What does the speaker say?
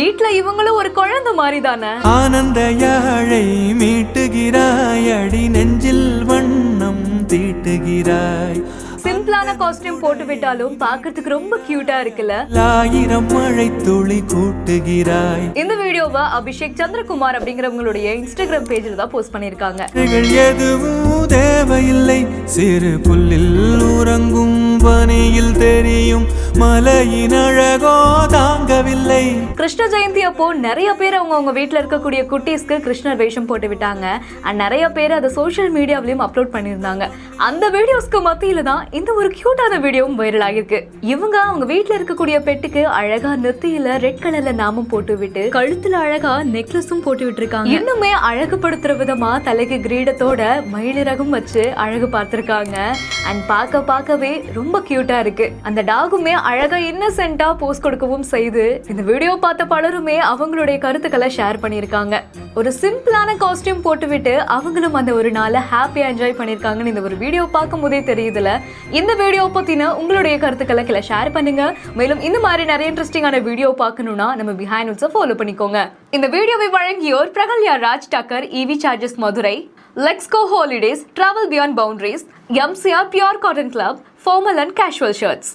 வீட்ல இவங்களும் ஒரு குழந்தை மாதிரி தானே. ஆனந்த யாழை மீட்டுகிறாய், அடி நெஞ்சில் வண்ணம் தீட்டுகிறாய். சிம்பிளான காஸ்டியூம் போட்டு விட்டாலும் பாக்குறதுக்கு ரொம்ப கியூட்டா இருக்குல்ல. ஆயிரம் மழை துளி கூட்டுகிறாய். இந்த வீடியோவை அபிஷேக் சந்திரகுமார் அப்படிங்கிறவங்களுடைய இன்ஸ்டாகிராம் பேஜ்ல தான் போஸ்ட் பண்ணிருக்காங்க. எதுவும் தேவையில்லை, சிறு புல்லில் உறங்கும் பனியில் தெரியும் மலையின் அழகோ தாங்கவில்லை. கிருஷ்ண ஜெயந்தி அப்போ நிறைய பேர் அவங்க வீட்டுல இருக்கக்கூடிய குட்டீஸ்க்கு கிருஷ்ணர் வேஷம் போட்டு விட்டாங்க. அண்ட் நிறைய பேர் அதை சோஷியல் மீடியாவிலையும் அப்லோட் பண்ணியிருந்தாங்க. அந்த வீடியோஸ்க்கு மத்தியில தான் இந்த ஒரு கியூட்டான வீடியோவும் வைரல் ஆகிருக்கு. இவங்க அவங்க வீட்டுல இருக்கக்கூடிய பெட்டுக்கு அழகா நெத்தியில ரெட் கலர்ல நாமம் போட்டு விட்டு கழுத்துல அழகா நெக்லஸும் போட்டு விட்டு இருக்காங்க. இன்னுமே அழகுபடுத்துற விதமா தலைக்கு கிரீடத்தோட மயிலிறகும் வச்சு அழகு பார்த்திருக்காங்க. அண்ட் பார்க்கவே ரொம்ப கியூட்டா இருக்கு. அந்த டாகுமே அழகா இன்னசென்ட்டா போஸ் கொடுக்கவும் செய்து இந்த வீடியோ பார்த்த பலருமே அவங்களுடைய கருத்துக்களை ஷேர் பண்ணியிருக்காங்க. ஒரு சிம்பிளான காஸ்டியூம் போட்டுவிட்டு அவங்களும் அந்த ஒரு நாளை ஹாப்பியா என்ஜாய் பண்ணிருக்காங்கன்னு இந்த ஒரு வீடியோ பார்க்கும் போதே தெரியுதுல. இந்த வீடியோ பத்தின உங்களுடைய கருத்துக்களை கீழே ஷேர் பண்ணுங்க. மேலும் இந்த மாதிரி நிறைய இன்ட்ரெஸ்டிங்கான வீடியோ பார்க்கணும்னா நம்ம பிஹைண்ட் நோட்ஸை ஃபாலோ பண்ணிக்கோங்க. இந்த வீடியோவை வழங்கியோர் Prakalya Raj Takkar, EV chargers Madurai, Lexco holidays, travel beyond boundaries, MCR pure cotton club, formal and casual shirts.